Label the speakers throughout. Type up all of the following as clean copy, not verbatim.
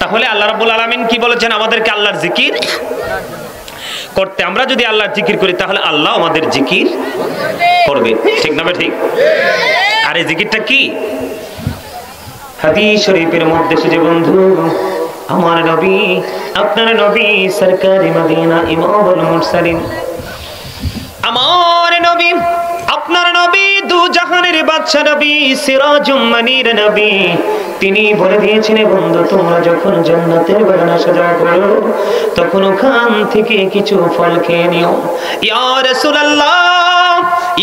Speaker 1: তাহলে আল্লাহ রাব্বুল আলামিন কি বলেছেন আমাদেরকে আল্লাহর জিকির করতে। আমরা যদি আল্লাহর জিকির করি তাহলে আল্লাহ আমাদের জিকির করবে, ঠিক না ঠিক? আর এই জিকিরটা কি? হাদিস শরীফের মধ্যে এসেছে বন্ধু, আমার নবী আপনার নবী সরকারি মদিনা ইমামুল মুরসালিন, আমার নবী আপনার নবী দু জাহানের বাদশা নবী সিরাজুম মুনীর নবী, তিনি বলে দিয়েছেন বন্ধু তোমরা যখন জান্নাতের বাগান সাজা করো তখন ওখান থেকে কিছু ফল খেয়ে নিও। ইয়া রাসূলুল্লাহ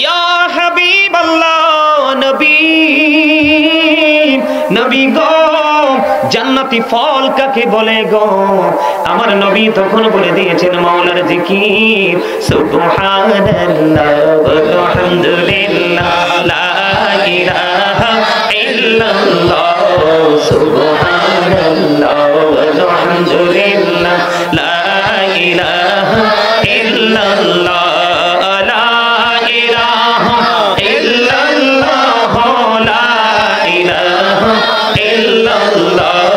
Speaker 1: ইয়া হাবিবাল্লাহ নবী নবী গো জান্নাতি ফল কাকে বলে গো? আমার নবী তখন বলে দিয়েছেন মাওলার জিকির, সুবহানাল্লাহ আলহামদুলিল্লাহ লা ইলাহা ইল্লাল্লাহ, সুবহানাল্লাহ আলহামদুলিল্লাহ লা ইলাহা ইল্লাল্লাহ, লা ইলাহা ইল্লাল্লাহ, লা ইলাহা ইল্লাল্লাহ,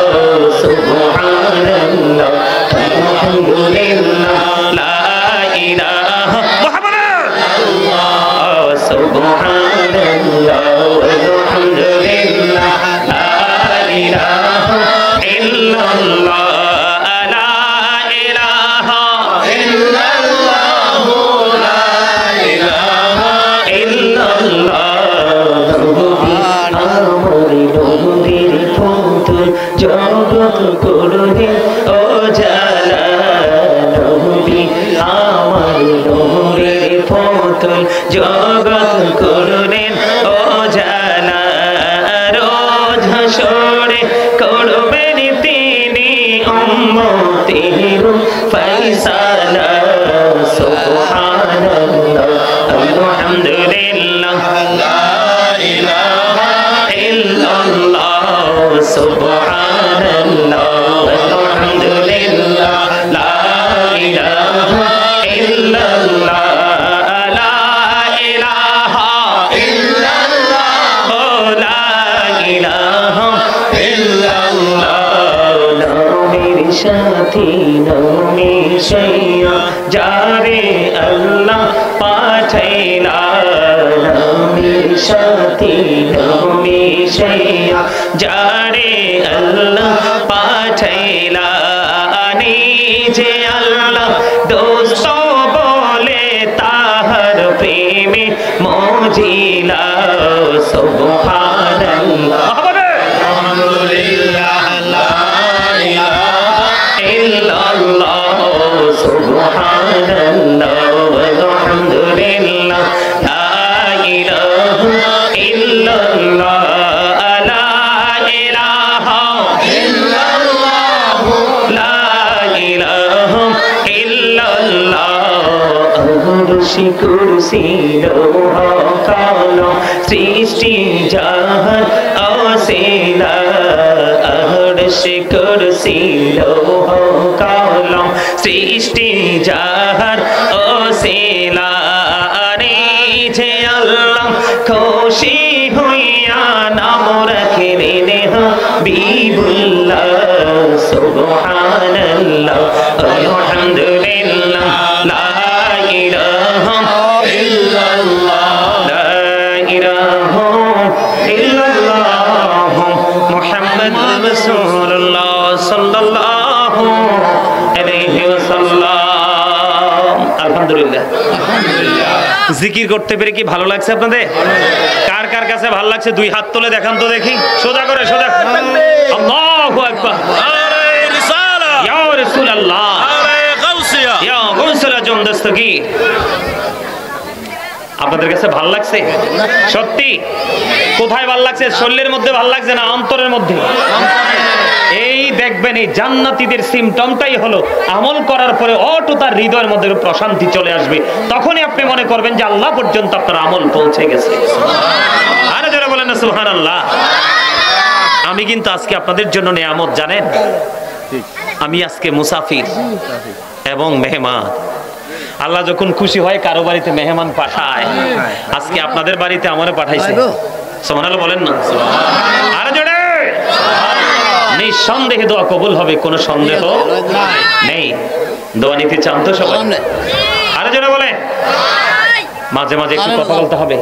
Speaker 1: সুবহানাল্লাহ আলহামদুলিল্লাহ লা ইলাহা মুহাম্মাদুল্লাহ, সুবহানাল্লাহ আলহামদুলিল্লাহ লা ইলাহা ইল্লাল্লাহ, লা ইলাহা ইল্লাল্লাহ, লা ইলাহা ইল্লাল্লাহ, নবীর পুত্র জগৎ করবে ও জালা, নবী আমার নূরের পুত্র জগৎ করবেন ও জালা, রোজ হাসরে করবেন তিনি উম্মতের ফয়সালা, সুবহানাল্লাহ আলহামদুলিল্লাহ লা ইলাহা ইল্লাল্লাহ, সুবহানাল্লাহ আলহামদুলিল্লাহ লা ইলাহা ইল্লাল্লাহ, লা ইলাহা ইল্লাল্লাহ, লা ইলাহা ইল্লাল্লাহ, নবীর সাথী নবী সাইয়া যারে আল্লাহ পাঠাইলা, নবীর সাথী নবী সাইয়া যারে আল্লাহ পাঠাইলা, নিজে আল্লাহ দোস্ত বলে তাহার প্রেমে মজিলা, সুবহানাল্লাহ আলহামদুলিল্লাহ লা ইলাহা ইল্লাল্লাহ, সুবহানাল্লাহ আলহামদুলিল্লাহ লা ইলাহা ইল্লাল্লাহ, লা ইলাহা ইল্লাল্লাহ, লা ইলাহা ইল্লাল্লাহ, আরশি কুরসি লৌহ কলম সৃষ্টি জাহান অসিলা, আরশি কুরসি লৌহ কলম সৃষ্টি জাহান অসিলা, নিজে আল্লাহ খুশি হইয়া নাম রাখিলেন হাবিবুল্লাহ, সুবহানাল্লাহ আলহামদুলিল্লাহ লা ইলাহা ইল্লাল্লাহ, লা ইলাহা ইল্লাল্লাহ মুহাম্মাদুর রাসূলুল্লাহ সাল্লাল্লাহু আলাইহি ওয়াসাল্লাম। আলহামদুলিল্লাহ জিকির করতে পেরে কি ভালো লাগছে আপনাদের? কার কার কাছে ভালো লাগছে দুই হাত তুলে দেখান তো দেখি, সোজা করে সোজা। আল্লাহু আকবার, আরে রিসালা ইয়া রাসূলুল্লাহ, আরে গাউসিয়া ইয়া গাউসুল আজম দস্তগীর। আপনাদের কাছে ভালো লাগছে? সত্যি? কোথায় ভালো লাগছে? শরীরের মধ্যে ভালো লাগছে না অন্তরের মধ্যে? এই দেখবেন এই জান্নাতীদের সিমটমটাই হলো আমল করার পরে অটো তার হৃদয়ের মধ্যে প্রশান্তি চলে আসবে, তখনই আপনি মনে করবেন যে আল্লাহ পর্যন্ত আপনার আমল পৌঁছে গেছে। আরে যারা বলেন না সুবহানাল্লাহ। আমি কিন্তু আজকে আপনাদের জন্য নিয়ামত, জানেন আমি আজকে মুসাফির এবং মেহমান। আল্লাহ যখন খুশি হয় কারো বাড়িতে মেহমান পাঠায়, আজকে আপনাদের বাড়িতে আমারে পাঠাইছে। সুবহানাল্লাহ বলেন না? আরে জোরে নিঃসন্দেহে দোয়া কবুল হবে, কোনো সন্দেহ নেই। দোয়া নিতে চান তো সবাই? আরে জোরে বলে। মাঝে মাঝে একটু কথা বলতে হবে,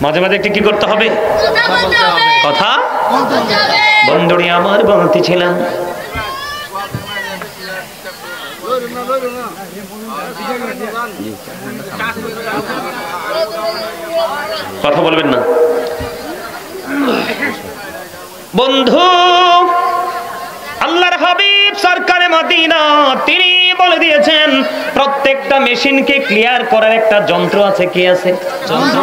Speaker 1: মাঝে মাঝে একটু কি করতে হবে? কথা। বন্ধুরি আমার বলতেছিলাম, কথা বলবেন না বন্ধু। আল্লাহর হাবিব সরকারে মদিনা তিনি বলে দিয়েছেন প্রত্যেকটা মেশিনকে ক্লিয়ার করার একটা যন্ত্র আছে। কি আছে? যন্ত্র।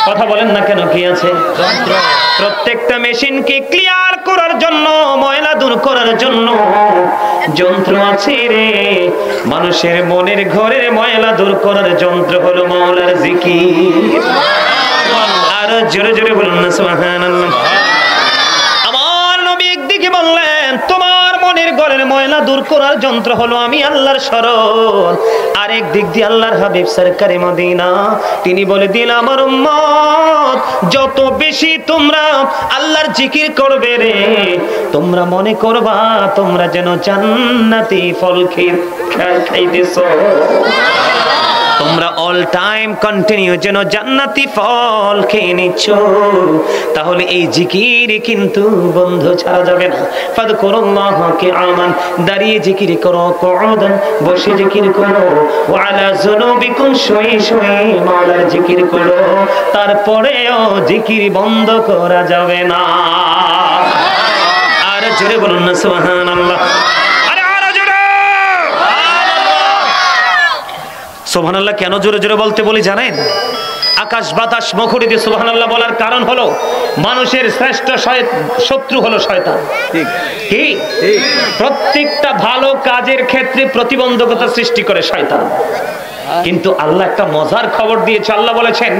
Speaker 1: কথা বলেন না কেন? কি আছে? যন্ত্র। প্রত্যেকটা মেশিনকে ক্লিয়ার করার জন্য, ময়লা দূর করার জন্য যন্ত্র আছে রে। মানুষের মনের ঘরের ময়লা দূর করার যন্ত্র হলো মাওলার জিকির। আর জোরে জোরে বলুন না সুবহানাল্লাহ। আমার নবী একদিকে বললেন তোমার মনের ঘরের ময়লা দূর করার যন্ত্র হলো আমি আল্লাহর শরণ। আরেক দিক দিয়ে আল্লাহর হাবিব সরকারে মদিনা তিনি বলে দিন আমার উম্মত যত বেশি তোমরা আল্লাহর জিকির করবে রে, তোমরা মনে করবা তোমরা যেন জান্নাতি ফল খাইতেছো। তোমরা অল টাইম কন্টিনিউ যেন জান্নাতি ফল খেয়ে নিচ্ছ। তাহলে এই জিকির কিন্তু বন্ধু ছাড়া যাবে না। ফাযকুরুল্লাহ কিয়ামান, দাঁড়িয়ে জিকির করো, কুউদান বসে জিকির করো, ওয়া আলা যুনুবিকুম শুয়ে শুয়ে মাওলার জিকির করো। তারপরেও জিকির বন্ধ করা যাবে না। আর জোরে বলুন না সুবহানাল্লাহ। সুবহানাল্লাহ কেন জোরে জোরে বলতে বলি জানেন? আকাশ বাতাস মুখরিত সুবহানাল্লাহ বলার কারণ হলো মানুষের শ্রেষ্ঠ শত্রু হলো শয়তান। ঠিক কি? প্রত্যেকটা ভালো কাজের ক্ষেত্রে প্রতিবন্ধকতা সৃষ্টি করে শয়তান। কিন্তু আল্লাহ একটা মজার খবর দিয়েছে। আল্লাহ বলেছেন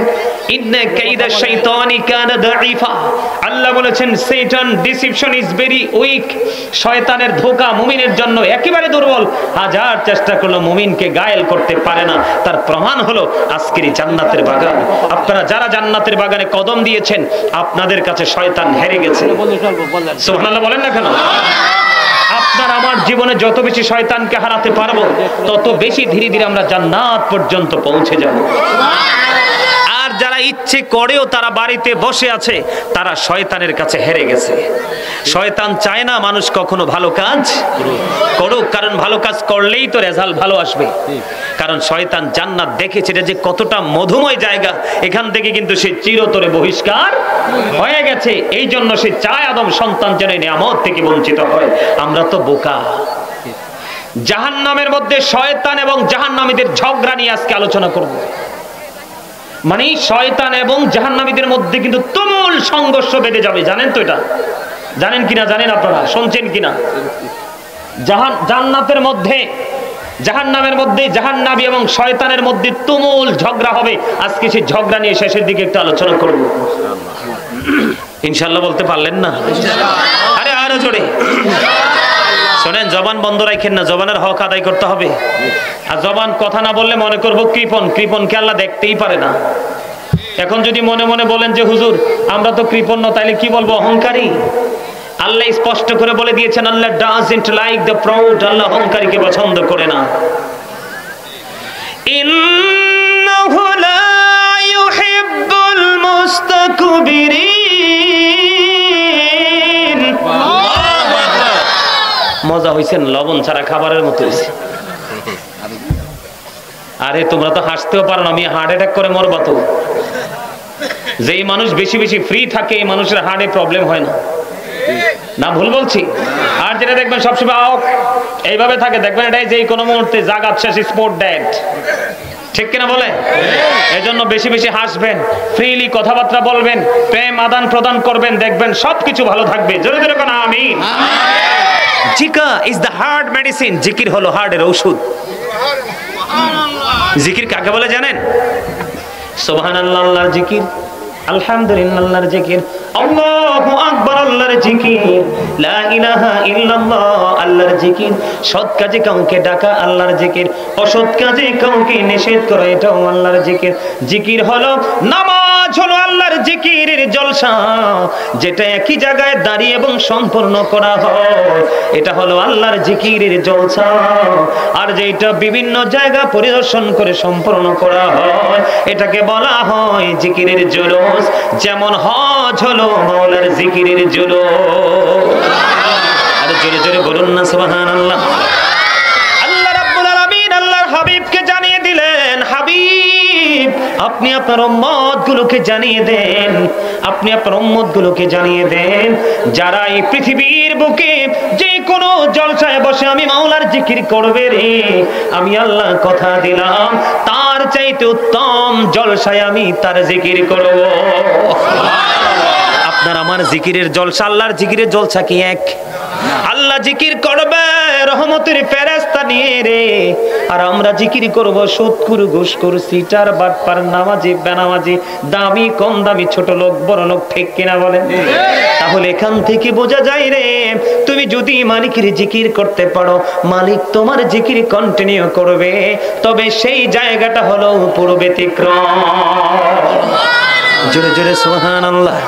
Speaker 1: ইন্না কাইদা শাইতানি কানা দাঈফা। আল্লাহ বলেছেন শয়তান ডিসিপশন ইজ ভেরি উইক। শয়তানের ধোঁকা মুমিনের জন্য একেবারে দুর্বল। হাজার চেষ্টা করলেও মুমিনকে গায়েল করতে পারে না। তার প্রমাণ হলো আজকের জান্নাতের বাগান। আপনারা যারা জান্নাতের বাগানে কদম দিয়েছেন আপনাদের কাছে শয়তান হেরে গেছে। সুবহানাল্লাহ বলেন না কেন? আপনার আমার জীবনে যত বেশি শয়তানকে হারাতে পারবো তত বেশি ধীরে ধীরে আমরা জান্নাত পর্যন্ত পৌঁছে যাব। আর যারা ইচ্ছে করেও তারা বাড়িতে বসে আছে তারা শয়তানের কাছে হেরে গেছে। শয়তান চায় না মানুষ কখনো ভালো কাজ করুক, কারণ ভালো কাজ করলেই তো রেজাল্ট ভালো আসবে। কারণ শয়তান জান্নাত দেখেছে এটা যে কতটা মধুময় জায়গা, এখান থেকে কিন্তু সে চিরতরে বহিষ্কার হয়ে গেছে। এই জন্য সে চায় আদম সন্তান যেন নিয়ামত থেকে বঞ্চিত হয়। আমরা তো বোকা। জাহান্নামের মধ্যে শয়তান এবং জাহান্নামীদের ঝগড়া নিয়ে আজকে আলোচনা করব। মানে শয়তান এবং জাহান্নামীদের মধ্যে কিন্তু তুমুল সংঘর্ষ বেঁধে যাবে। জানেন তো এটা? জানেন কিনা জানেন আপনারা? শুনছেন কিনা? জান্নাতের মধ্যে জাহান্নামের মধ্যে জাহান্নামী এবং শয়তানের মধ্যে তুমুল ঝগড়া হবে। আজকে সেই ঝগড়া নিয়ে শেষের দিকে একটু আলোচনা করব। ইনশাআল্লাহ বলতে পারলেন না? আরে আরো জোরে শোনেন। জবান বন্ধ রাখেন না, জবানের হক আদায় করতে হবে। আর জবান কথা না বললে মনে করবো কৃপণ। কৃপণকে আল্লাহ দেখতেই পারে না। এখন যদি মনে মনে বলেন যে হুজুর আমরা তো কৃপণ না, তাইলে কি বলবো? অহংকারী। আল্লাহ স্পষ্ট করে বলে দিয়েছেন আল্লাহ ডাজন্ট লাইক দ্য প্রাউড। আল্লাহ অহংকারীকে পছন্দ করে না। ইন্নাহু লা ইউহিব্বুল মুস্তাকবিরিন। মজা হইছেন? লবণ ছাড়া খাবারের মতো হইছে। আরে তোমরা তো হাসতেও পারো না, আমি হার্ট অ্যাটাক করে মরবা তো। যেই মানুষ বেশি বেশি ফ্রি থাকে এই মানুষের হার্টে প্রবলেম হয় না। না ভুল বলছি? আর যেটা দেখবেন সবসময় এইভাবে থাকে দেখবেন এটাই যে কোনো মুহূর্তে জাগাত শেষ, স্পট ডেড। ঠিক কিনা বলে? এজন্য বেশি বেশি হাসবেন, ফ্রিলি কথাবার্তা বলবেন, প্রেম আদান প্রদান করবেন, দেখবেন সবকিছু ভালো থাকবে। জোরে জোরে কোন আমিন। জিকা ইজ দ্য হার্ট মেডিসিন। জিকির হলো হার্টের ঔষধ। জিকির কাকে বলে জানেন? সুবহানাল্লাহ আল্লাহর জিকির, আলহামদুলিল্লাহ আল্লাহর জিকির, আল্লাহু আকবার আল্লাহর জিকির, লা ইলাহা ইল্লাল্লাহ আল্লাহর জিকির। সৎ কাজে কাউকে ডাকা আল্লাহর জিকির, অসৎ কাজে কাউকে নিষেধ করা এটাও আল্লাহর জিকির। জিকির হলো নামাজ হজ হলো আল্লাহর জিকিরের জলসা, যেটা একই জায়গায় দাঁড়িয়ে এবং সম্পূর্ণ করা হয়, এটা হলো আল্লাহর জিকিরের জলসা। আর যেটা বিভিন্ন জায়গা পরিদর্শন করে সম্পূর্ণ করা হয়, এটাকে বলা হয় জিকিরের জুলুস। যেমন হজ হলো মাওলার জিকিরের জুলুস। আর জোরে জোরে বলুন না সুবহানাল্লাহ। আল্লাহ রাব্বুল আলামিন আল্লাহর হাবিবকে জানিয়ে দিলেন, হাবিব আপনি আপনার উম্মতগুলোকে জানিয়ে দেন, আপনি আপনার উম্মতগুলোকে জানিয়ে দেন, যারা এই পৃথিবীর বুকে যে কোনো জলসায় বসে আমি মাওলার জিকির করবে রে, আমি আল্লাহ কথা দিলাম তার চাইতে উত্তম জলসায় আমি তার জিকির করব। আপনার আমার জিকিরের জলসা, আল্লাহর জিকিরের জলসা কি এক? আল্লাহ জিকির করবে রহমতের ফেরেশতা নিয়ে রে, আর আমরা জিকির করব সুদখোর, ঘুষখোর, সিটার, বাটপার, নামাজি, বেনামাজি, দামি কম দামি, ছোট লোক বড় লোক, ঠিক কিনা বলেন? তাহলে এখান থেকে বোঝা যায় রে, তুমি যদি মালিকের জিকির করতে পারো, মালিক তোমার জিকির কন্টিনিউ করবে, তবে সেই জায়গাটা হলো পুরো ব্যতিক্রম। জোরে জোরে সুবহানাল্লাহ।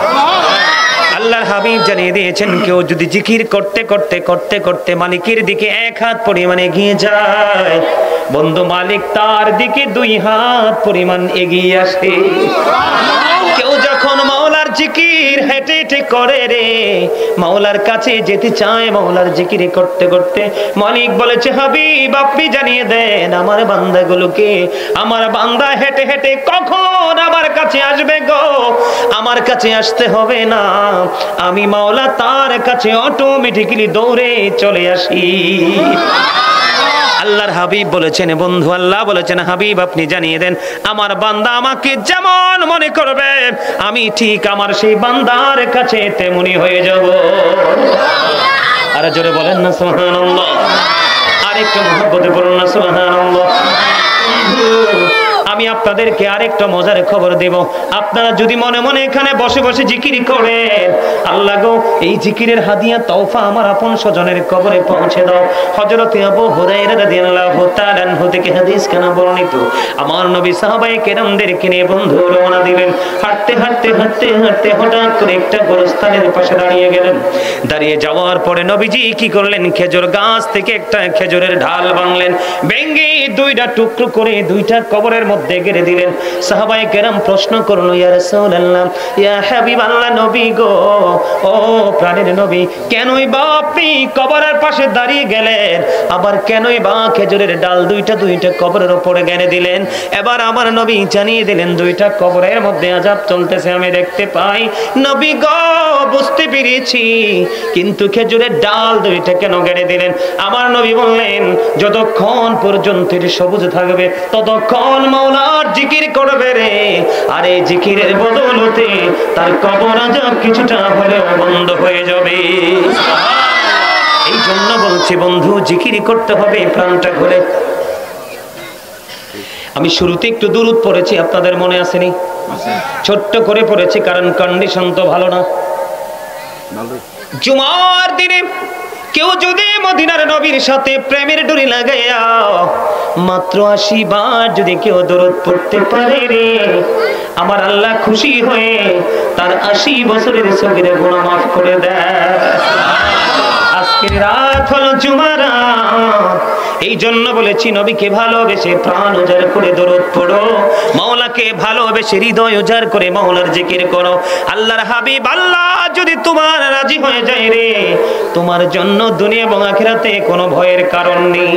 Speaker 1: আল্লাহর হাবিব জানিয়ে দিয়েছেন, কেউ যদি জিকির করতে করতে করতে করতে মালিকের দিকে এক হাত পরিমাণ এগিয়ে যায়, বন্ধু মালিক তার দিকে 2 হাত পরিমাণ এগিয়ে আসে। কেউ যখন মাওলার জিকির হেঁটে হেঁটে করে রে, মাওলার কাছে যেতে চায়, মাওলার জিকির করতে করতে, মালিক বলেছে হাবিব আপনি জানিয়ে দেন আমার বান্দাগুলোকে, আমার বান্দা হেঁটে হেঁটে কখন আমার কাছে আসবে গো, আমার কাছে আসতে হবে না, আমি মাওলা তার কাছে অটোমেটিক্যালি দৌড়ে চলে আসি। আল্লাহর হাবিব বলেছেন, বন্ধু আল্লাহ বলেছেন হাবিব আপনি জানিয়ে দেন আমার বান্দা আমাকে যেমন মনে করবে, আমি ঠিক আমার সেই বান্দার কাছে তেমনি হয়ে যাব। আর জোরে বলেন না সুবহানাল্লাহ। আরেকটু মহব্বতে বলুন না সুবহানাল্লাহ। আমি আপনাদেরকে আরেকটা মজার খবর দেব, আপনারা যদি মনে মনে এখানে বসে বসে জিকির করেন, আল্লাহ গো এই জিকিরের হাদিয়া তওফা আমার আপন স্বজনের কবরে পৌঁছে দাও। হযরতে আবু হুরায়রা রাদিয়াল্লাহু তাআলা আনহু থেকে হাদিস কেন বর্ণিত, আমার নবী সাহাবায়ে কেরামদেরকে নিয়ে বন্ধু রওনা দিলেন। হাঁটতে হাঁটতে হাঁটতে হাঁটতে হঠাৎ করে একটা গোরস্থানের পাশে দাঁড়িয়ে গেলেন। দাঁড়িয়ে যাওয়ার পরে নবীজি কি করলেন, খেজুর গাছ থেকে একটা খেজুরের ঢাল ভাঙলেন, ভেঙে 2টা টুকরো করে 2টা কবরের মধ্যে গেড়ে দিলেন। সাহাবায়ে কেরাম প্রশ্ন করলো, ইয়া রাসূলুল্লাহ, ইয়া হাবিবাল্লাহ, নবী গো, ও প্রাণের নবী, কেনই বা আপনি কবরের পাশে দাঁড়িয়ে গেলেন, আবার কেনই বা খেজুরের ডাল 2টা কবরের উপরে গেড়ে দিলেন? এবার আমার নবী জানিয়ে দিলেন, 2টা কবরের মধ্যে আযাব চলতেছে আমি দেখতে পাই। নবী গো বুঝতে পেরেছি, কিন্তু খেজুরের ডাল 2টা কেন গেড়ে দিলেন? আমার নবী বললেন, যতক্ষণ পর্যন্ত সবুজ থাকবে ততক্ষণ মাওলার জিকির করবে রে, আর এই জিকিরের বদৌলতে তার কবর আযাব কিছুটা হলেও বন্ধ হয়ে যাবে। এই জন্য বলছি বন্ধু, জিকির করতে হবে প্রাণটা খুলে। আমি শুরুতে একটু দুরূদ পড়েছি, আপনাদের মনে আসেনি? ছোট্ট করে পড়েছি, কারণ কন্ডিশন তো ভালো না। জুমার দিনে কেউ যদি মদিনার নবীর সাথে প্রেমের ডুরি লাগাইয়া মাত্র 80 বার যদি কেউ দরুদ পড়তে পারে রে, আমার আল্লাহ খুশি হয়ে তার 80 বছরের সগীরা গুনাহ মাফ করে দেয়। আজকের রাত হলো জুমার রাত, এই জন্য বলেছি নবীকে ভালোবেসে প্রাণ উজাড় করে দরুদ পড়ো, মাওলাকে ভালোবেসে হৃদয় উজাড় করে মাওলার জিকির করো। আল্লাহর হাবিব আল্লাহ যদি তোমার রাজি হয়ে যায় রে, তোমার জন্য দুনিয়া এবং আখিরাতে কোনো ভয়ের কারণ নেই।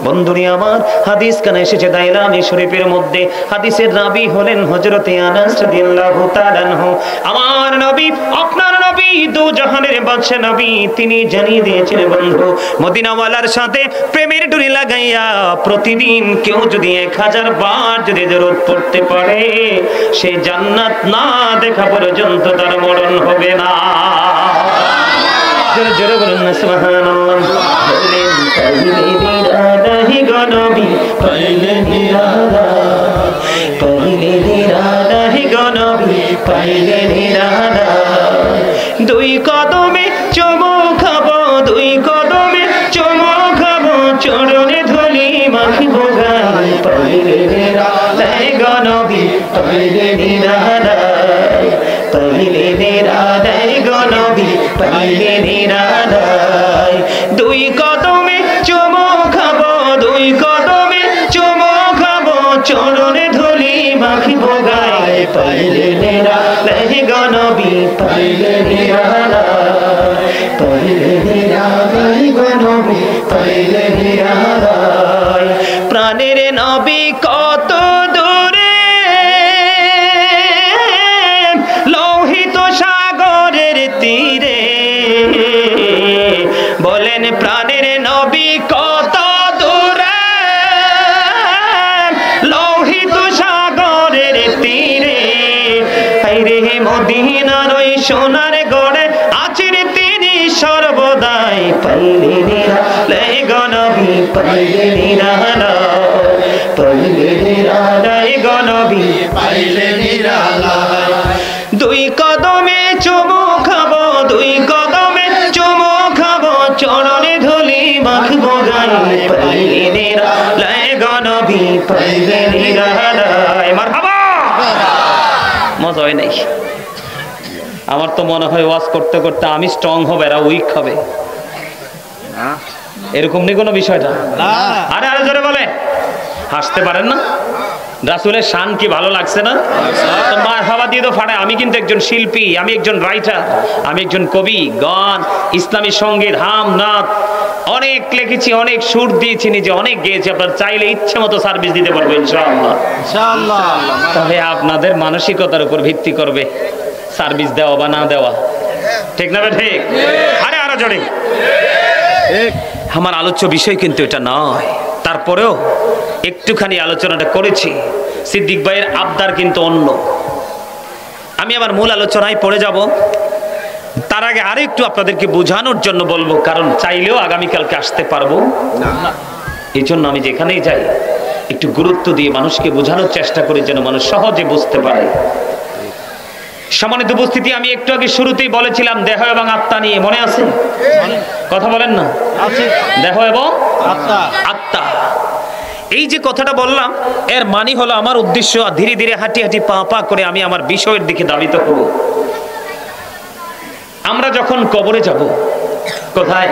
Speaker 1: বন্ধুরি আমার, হাদিস কানে এসেছে দাইলামি শরীফের মধ্যে, হাদিসের রাবি হলেন হযরতে আনাস রাদিয়াল্লাহু তাআলা আনহু। আমার নবী, আপনার নবী, দু জাহানের বাদশা নবী, তিনি জানিয়ে দিয়েছেন বন্ধু, মদিনাওয়ালার সাথে প্রেমের ডুরি লাগাইয়া প্রতিদিন কেউ যদি 1000 বার যদি দরুদ পড়তে পারে, সে জান্নাত না দেখা পর্যন্ত তার মরণ হবে না। জোরে জোরে বলুন না সুবহানাল্লাহ। বলেন পাইলে নিরালাহি গো নবী, পাইলে নিরালা, পাইলে নিরালাহি গো নবী, পাইলে নিরালা, 2 কদমে চুমু খাবো, 2 কদমে চুমু খাবো, চরণে ধুলি মাখিবো গায়ে, পাইলে নিরালাহি গো নবী, পাইলে নিরালা। পাইলে নিরালায় গো নবী পাইলে নিরালায়। দুই কদমে চুমো খাবো, দুই কদমে চুমো খাবো, চরণে ধুলি মাখিব গায়ে পাইলে নিরালায় গো নবী পাইলে নিরালায়, পাইলে নিরালায় গো নবী পাইলে নিরালায়। প্রাণের নবী কত দূরে লোহিত সাগরের তীরে, বলেন প্রাণের নবী কত দূরে লোহিত সাগরের তীরে। হায়রে মদিনার ওই সোনার গড়ে আছেন তিনি সর্বদাই পাইলে নিরালায় গো নবী পাইলে নিরালায়, পাইলে নিরালায় গো নবী পাইলে নিরালায়। দুই কদমে চুমো খাবো, দুই কদমে চুমো খাবো, চরণে ধুলি মাখবো গায়ে পাইলে নিরালায় গো নবী পাইলে নিরালায়। মারহাবা। মজা হয় নাই? আমার তো মনে হয় ওয়াজ করতে করতে আমি স্ট্রং হবে, এরা উইক হবে, এরকম নেই কোনো বিষয়টা। আরে আরে জোরে বলে, হাসতে পারেন না? রাসূলের শান কি ভালো লাগছে না? তো মারহাবা দিয়ে তো ফাড়ে। আমি কিন্তু একজন শিল্পী, আমি একজন রাইটার, আমি একজন কবি, গান, ইসলামী সঙ্গীত, হাম নাত অনেক লিখেছি, অনেক সুর দিয়েছি, নিজে অনেক গেয়েছি। আপনারা চাইলে ইচ্ছে মতো সার্ভিস দিতে পারবো ইনশাআল্লাহ, ইনশাআল্লাহ। তবে আপনাদের মানসিকতার উপর ভিত্তি করবে সার্ভিস দেওয়া বা না দেওয়া, ঠিক না? ঠিক। আরে আরো জোরে। আমার আলোচ্য বিষয় কিন্তু এটা নয়, তারপরেও একটুখানি আলোচনাটা করেছি। সিদ্দিক ভাইয়ের আবদার কিন্তু অন্য। আমি আবার মূল আলোচনায় পড়ে যাব, তার আগে আরো একটু আপনাদেরকে বোঝানোর জন্য বলবো, কারণ চাইলেও আগামীকালকে আসতে পারবো না। এই জন্য আমি যেখানেই যাই একটু গুরুত্ব দিয়ে মানুষকে বোঝানোর চেষ্টা করি, যেন মানুষ সহজে বুঝতে পারে। সম্মানিত উপস্থিতি, আমি একটু আগে শুরুতেই বলেছিলাম দেহ এবং আত্মা নিয়ে, মনে আছে? কথা বলেন না? দেহ এবং আত্মা, এই যে কথাটা বললাম, এর মানে হলো আমার উদ্দেশ্য ধীরে ধীরে হাঁটি হাঁটি পা পা করে আমি আমার বিষয়ের দিকে ধাবিত হব। আমরা যখন কবরে যাব, কোথায়?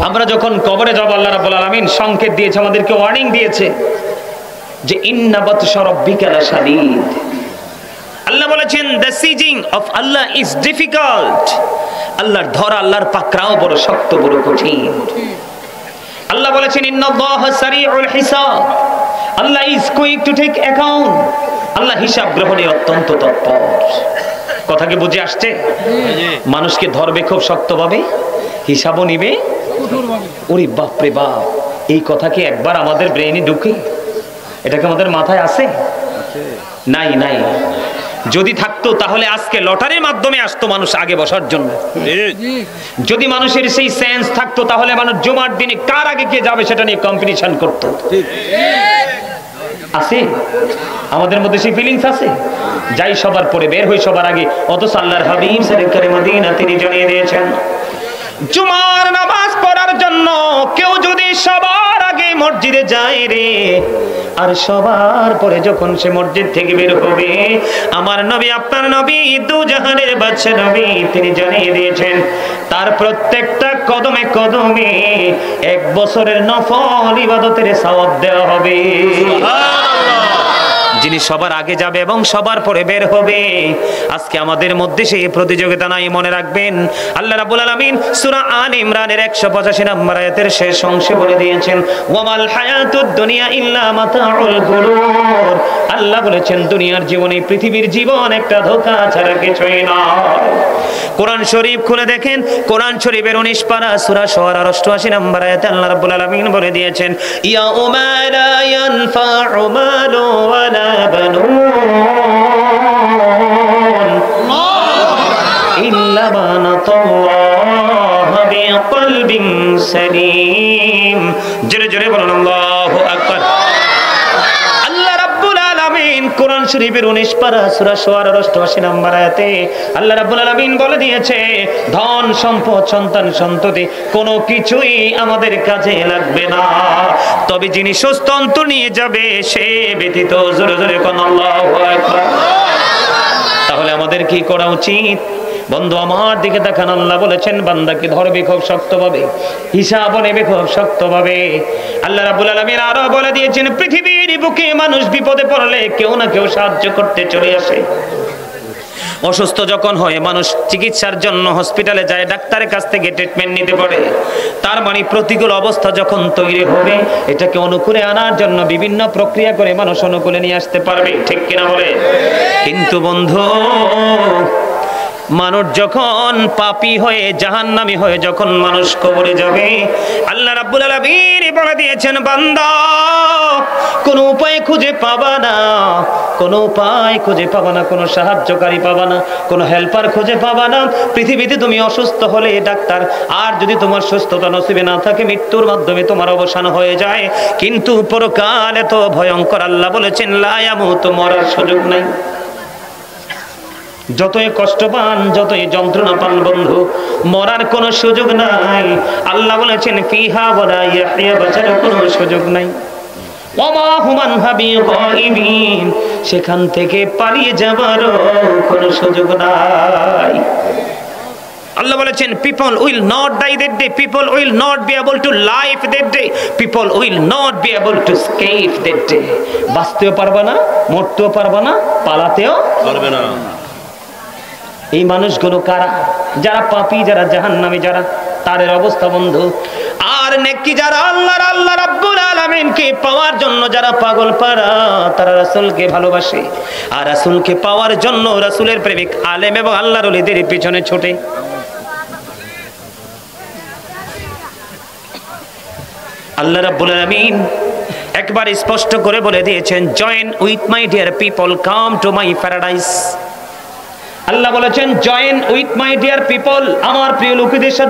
Speaker 1: আমরা যখন কবরে যাব, আল্লাহ রাব্বুল আলামিন সংকেত দিয়েছে, আমাদেরকে ওয়ার্নিং দিয়েছে যে ইন্না বাতশা রাব্বিকা লাশাদীদ। আল্লাহ বলেছেন the sieging of Allah is difficult, আল্লাহর ধরা, আল্লাহর পাকড়াও বড় শক্ত, বড় কঠিন। আল্লাহ বলেছেন ইন্নাল্লাহা সারিউল হিসাব, আল্লাহ is quick to take account, আল্লাহ হিসাব গ্রহণে অত্যন্ত তৎপর। কথা কি বুঝে আসছে? মানুষকে ধরবে খুব শক্তভাবে, হিসাবও নিবে কঠোরভাবে। ওরে বাপ রে বাপ, এই কথা কি একবার আমাদের ব্রেইনে ঢুকে? এটা কি আমাদের মাথায় আছে? নাই নাই। যদি থাকতো তাহলে আজকে লটারির মাধ্যমে আসতো মানুষ আগে বসার জন্য। যদি মানুষের সেই সেন্স থাকতো তাহলে মানুষ জুমার দিনে কার আগে কে যাবে সেটা নিয়ে কম্পিটিশন করতো। আছে আমাদের মধ্যে সেই ফিলিংস আছে? যাই সবার পরে, বের হই সবার আগে। অথচ আল্লাহর হাবিব সরকারে মদিনা তিনি জানিয়ে দিয়েছেন জুমার নামাজ পড়ার জন্য কেউ যদি সবার আগে মসজিদে যায় রে, আর সবার পরে যখন সে মসজিদ থেকে বের হবে, আমার নবী, আপনার নবী, দু জাহানের বাদশা নবী তিনি জানিয়ে দিয়েছেন তার প্রত্যেকটা কদমে কদমে 1 বছরের নফল ইবাদতের সওয়াব দেওয়া হবে। যিনি সবার আগে যাবে এবং সবার পরে বের হবে, আজকে আমাদের মধ্যে সেই প্রতিযোগিতা নাই। মনে রাখবেন আল্লাহ রাব্বুল আলামিন সূরা আলে ইমরানের 185 নম্বর আয়াতের শেষ অংশে বলে দিয়েছেন ওয়ামাল হায়াতুদ দুনিয়া ইল্লা মাতাউল গুরুর। আল্লাহ বলেছেন দুনিয়ার জীবনে, পৃথিবীর জীবন একটা ধোঁকা ছাড়া কিছুই নয়। কোরআন শরীফ খুলে দেখেন, কোরআন শরীফের 19 পারা সূরা শুআরা 88 নম্বর আয়াতে আল্লাহ রাব্বুল আলামিন বলে দিয়েছেন ইয়াউমা লা ইয়ানফাউ মালু ওয়ালা বানুন ইল্লা মান আতাল্লাহ বিকলবিন সালিম। জোরে জোরে বলুন আল্লাহু আকবার। কোরআন শরীফের 19 পারা সূরা শুআরা 88 নম্বর আয়াতে আল্লাহ রাব্বুল আলামিন বলে দিয়েছে ধন সম্পদ সন্তান সন্ততি কোনো কিছুই আমাদের কাজে লাগবে না, তবে যিনি সুস্থ অন্তর নিয়ে যাবে সে ব্যতীত। জোরে জোরে কোন আল্লাহু আকবার। তাহলে আমাদের কি করা উচিত? বন্ধু আমার দিকে দেখান, আল্লাহ বলেছেন বান্দাকে ধরবে খুব শক্তভাবে, হিসাব নেবে খুব শক্তভাবে। আল্লাহ রাব্বুল আলামিন আরো বলে দিয়েছেন, পৃথিবীর বুকে মানুষ বিপদে পড়লে কেউ না কেউ সাহায্য করতে চলে আসে। অসুস্থ যখন হয় মানুষ চিকিৎসার জন্য হসপিটালে যায়, ডাক্তারের কাছ থেকে ট্রিটমেন্ট নিতে পারে। তার মানে প্রতিকূল অবস্থা যখন তৈরি হবে, এটাকে অনুকূলে আনার জন্য বিভিন্ন প্রক্রিয়া করে মানুষ অনুকূলে নিয়ে আসতে পারবে, ঠিক কিনা বলে? কিন্তু বন্ধু, মানুষ যখন পাপী হয়ে জাহান্নামী হয়ে যখন মানুষ কবরে যাবে, আল্লাহ রাব্বুল আলামিন বলে দিয়েছেন, বান্দা কোন উপায় খুঁজে পাবা না, কোন উপায় খুঁজে পাবা না, কোন সাহায্যকারী পাবা না, কোন হেল্পার খুঁজে পাবা না। পৃথিবীতে তুমি অসুস্থ হলে ডাক্তার, আর যদি তোমার সুস্থতা নসিবে না থাকে মৃত্যুর মাধ্যমে তোমার অবসান হয়ে যায়। কিন্তু পরকাল এত ভয়ঙ্কর, আল্লাহ বলেছেন লা ইয়ামুতু, মরার সুযোগ নাই। যতই কষ্ট পান, যতই যন্ত্রণা পান বন্ধু, মরার কোনো সুযোগ নাই। আল্লাহ বলেছেন ফিহা ওয়ালা ইয়াহইয়া, বাঁচার কোনো সুযোগ নাই। ওমা হুমান হাবি গায়িবিন, সেখান থেকে পালিয়ে যাবারও কোনো সুযোগ নাই। আল্লাহ বলেছেন people will not die that day, people will not be able to live that day, people will not be able to escape that day. বাঁচতেও পারবে না, মরতেও পারবে না, পালাতেও পারবে না। এই মানুষগুলো কারা? যারা পাপী, যারা জাহান্নামী, যারা তাদের অবস্থা বন্ধু। আর নেকি যারা আল্লাহ রাব্বুল আলামিনকে পাওয়ার জন্য যারা পাগল পারা, তারা রাসূলকে ভালোবাসে, আর রাসূলকে পাওয়ার জন্য রাসূলের প্রেমিক আলেম এবং আল্লাহর ওলিদের পিছনে ছোটে। আল্লাহ রাব্বুল আলামিন একবার স্পষ্ট করে বলে দিয়েছেন, join with my dear people, come to my paradise. আল্লাহ বলেছেন join with my dear people, আমার প্রিয় লোকেদের সাথে